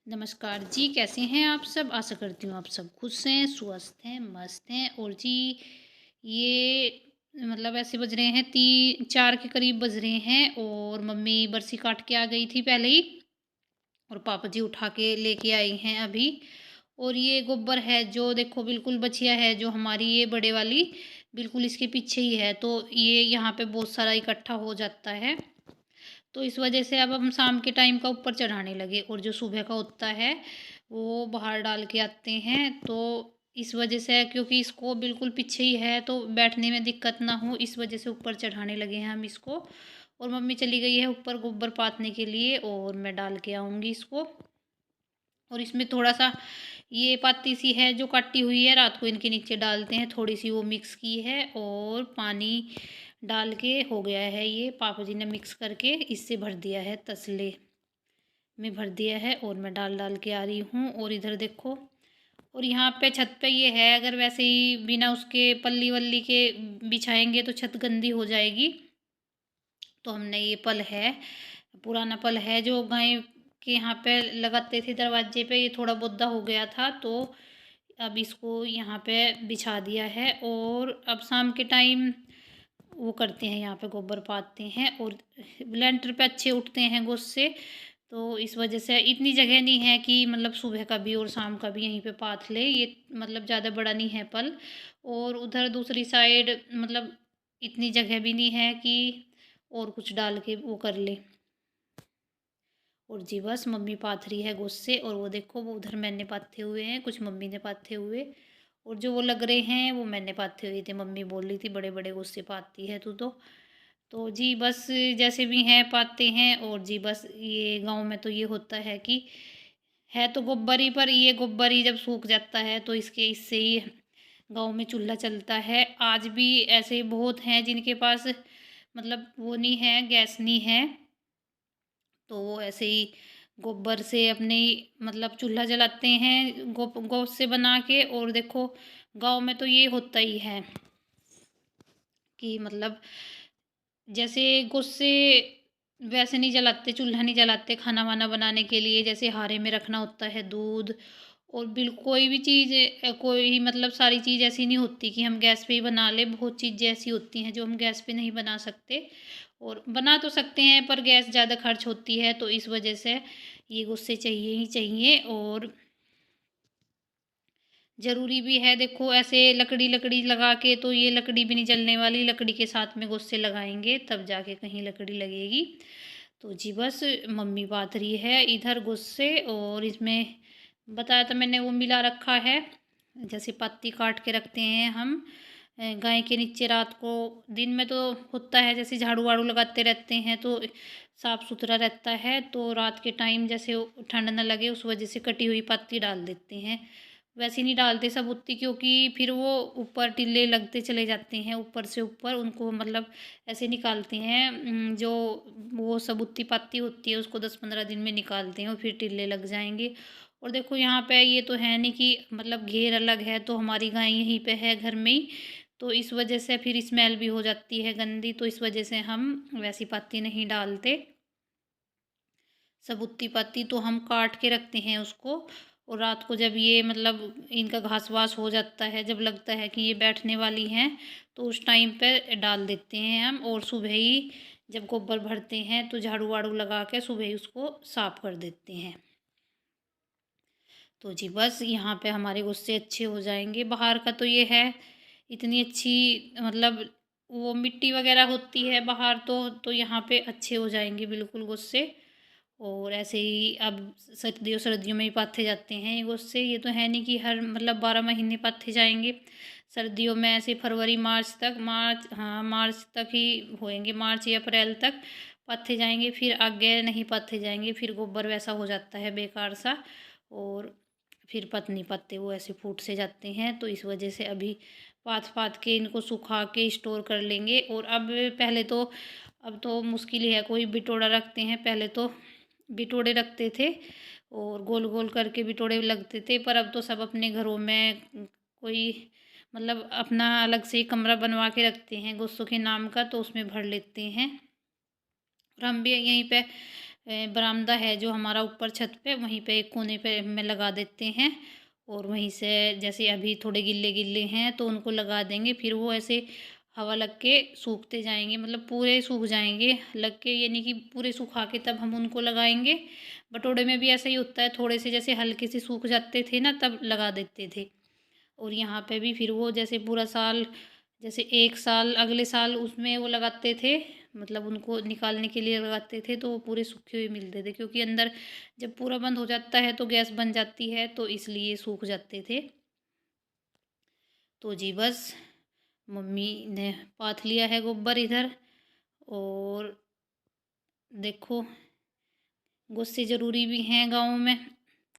नमस्कार जी, कैसे हैं आप सब? आशा करती हूँ आप सब खुश हैं, स्वस्थ हैं, मस्त हैं। और जी ये ऐसे बज रहे हैं 4 के करीब बज रहे हैं और मम्मी बरसी काट के आ गई थी पहले ही और पापा जी उठा के लेके आए हैं अभी। और ये गोबर है जो देखो बिल्कुल बछिया है जो हमारी ये बड़े वाली, बिल्कुल इसके पीछे ही है, तो ये यहाँ पे बहुत सारा इकट्ठा हो जाता है। तो इस वजह से अब हम शाम के टाइम का ऊपर चढ़ाने लगे और जो सुबह का होता है वो बाहर डाल के आते हैं। तो इस वजह से, क्योंकि इसको बिल्कुल पीछे ही है तो बैठने में दिक्कत ना हो, इस वजह से ऊपर चढ़ाने लगे हैं हम इसको। और मम्मी चली गई है ऊपर गोबर पाथने के लिए और मैं डाल के आऊँगी इसको। और इसमें थोड़ा सा ये पाती सी है जो काटी हुई है, रात को इनके नीचे डालते हैं, थोड़ी सी वो मिक्स की है और पानी डाल के हो गया है। ये पापा जी ने मिक्स करके इससे भर दिया है, तसले में भर दिया है और मैं डाल डाल के आ रही हूँ। और इधर देखो, और यहाँ पे छत पे ये है, अगर वैसे ही बिना उसके पल्ली वल्ली के बिछाएंगे तो छत गंदी हो जाएगी। तो हमने ये पल है, पुराना पल है जो गाय के यहाँ पे लगाते थे दरवाजे पे, ये थोड़ा बुद्धा हो गया था तो अब इसको यहाँ पे बिछा दिया है। और अब शाम के टाइम वो करते हैं, यहाँ पे गोबर पाते हैं और लेंटर पे अच्छे उठते हैं गुस्से। तो इस वजह से इतनी जगह नहीं है कि सुबह का भी और शाम का भी यहीं पे पाथ ले, ये ज़्यादा बड़ा नहीं है पल। और उधर दूसरी साइड इतनी जगह भी नहीं है कि और कुछ डाल के वो कर ले। और जी बस मम्मी पाथ रही है गुस्से, और वो देखो वो उधर मैंने पाथे हुए हैं, कुछ मम्मी ने पाथे हुए और जो वो लग रहे हैं वो मैंने पाथे हुए थे। मम्मी बोल रही थी बड़े बड़े गुस्से पाती है तू तो जी बस जैसे भी हैं पाते हैं। और जी बस ये गांव में तो ये होता है कि है तो गोबर ही, पर ये गोबर ही जब सूख जाता है तो इससे ही गांव में चूल्हा चलता है। आज भी ऐसे बहुत हैं जिनके पास वो नहीं है, गैस नहीं है, तो वो ऐसे ही गोबर से अपने चूल्हा जलाते हैं, गौ से बना के। और देखो गांव में तो ये होता ही है कि जैसे गुस्से वैसे नहीं जलाते, चूल्हा नहीं जलाते खाना वाना बनाने के लिए, जैसे हारे में रखना होता है दूध। और कोई भी चीज़ कोई सारी चीज़ ऐसी नहीं होती कि हम गैस पे ही बना ले, बहुत चीज़ें ऐसी होती हैं जो हम गैस पे नहीं बना सकते। और बना तो सकते हैं पर गैस ज़्यादा खर्च होती है, तो इस वजह से ये गुस्से चाहिए ही चाहिए। और ज़रूरी भी है, देखो ऐसे लकड़ी लकड़ी लगा के तो ये लकड़ी भी नहीं जलने वाली, लकड़ी के साथ में गुस्से लगाएंगे तब जाके कहीं लकड़ी लगेगी। तो जी बस मम्मी बात रही है इधर गुस्से, और इसमें बताया था मैंने वो मिला रखा है, जैसे पत्ती काट के रखते हैं हम गाय के नीचे रात को। दिन में तो होता है जैसे झाड़ू वाड़ू लगाते रहते हैं तो साफ़ सुथरा रहता है, तो रात के टाइम जैसे ठंड न लगे उस वजह से कटी हुई पत्ती डाल देते हैं। वैसे नहीं डालते सबूती, क्योंकि फिर वो ऊपर टिल्ले लगते चले जाते हैं, ऊपर से ऊपर उनको ऐसे निकालते हैं। जो वो सबूती पत्ती होती है उसको 10-15 दिन में निकालते हैं और फिर टिल्ले लग जाएंगे। और देखो यहाँ पे ये तो है नहीं कि घेर अलग है, तो हमारी गाय यहीं पे है घर में ही, तो इस वजह से फिर स्मेल भी हो जाती है गंदी, तो इस वजह से हम वैसी पत्ती नहीं डालते। सबूती पत्ती तो हम काट के रखते हैं उसको। और रात को जब ये इनका घास वास हो जाता है, जब लगता है कि ये बैठने वाली हैं, तो उस टाइम पे डाल देते हैं हम। और सुबह ही जब गोबर भरते हैं तो झाड़ू वाड़ू लगा के सुबह ही उसको साफ कर देते हैं। तो जी बस यहाँ पे हमारे गुस्से अच्छे हो जाएंगे। बाहर का तो ये है, इतनी अच्छी वो मिट्टी वगैरह होती है बाहर, तो यहाँ पे अच्छे हो जाएंगे बिल्कुल गुस्से। और ऐसे ही अब सर्दियों सर्दियों में ही पाथे जाते हैं ये गुस्से, ये तो है नहीं कि हर 12 महीने पाथे जाएंगे। सर्दियों में ऐसे फरवरी मार्च तक, मार्च तक ही होएंगे, मार्च या अप्रैल तक पाथे जाएंगे, फिर आगे नहीं पाथे जाएंगे, फिर गोबर वैसा हो जाता है बेकार सा, और फिर पत्नी पत्ते वो ऐसे फूट से जाते हैं। तो इस वजह से अभी पाथ पाथ के इनको सुखा के स्टोर कर लेंगे। और अब पहले तो, अब तो मुश्किल ही है, कोई बिटोड़ा रखते हैं, पहले तो बिटोड़े रखते थे और गोल गोल करके बिटोड़े लगते थे, पर अब तो सब अपने घरों में कोई अपना अलग से ही कमरा बनवा के रखते हैं गुस्सों के नाम का, तो उसमें भर लेते हैं। और हम भी यहीं पे बरामदा है जो हमारा ऊपर छत पे, वहीं पे एक कोने पे में लगा देते हैं और वहीं से जैसे अभी थोड़े गिल्ले-गिल्ले हैं तो उनको लगा देंगे, फिर वो ऐसे हवा लग के सूखते जाएँगे, मतलब पूरे सूख जाएँगे लग के, यानी कि पूरे सुखा के तब हम उनको लगाएँगे। बटोड़े में भी ऐसा ही होता है, थोड़े से जैसे हल्के से सूख जाते थे ना तब लगा देते थे। और यहाँ पे भी फिर वो जैसे पूरा साल, जैसे 1 साल अगले साल उसमें वो लगाते थे, मतलब उनको निकालने के लिए लगाते थे तो वो पूरे सूखे हुए मिलते थे, क्योंकि अंदर जब पूरा बंद हो जाता है तो गैस बन जाती है, तो इसलिए सूख जाते थे। तो जी बस मम्मी ने पाथ लिया है गोबर इधर। और देखो, गुस्से ज़रूरी भी हैं गाँव में,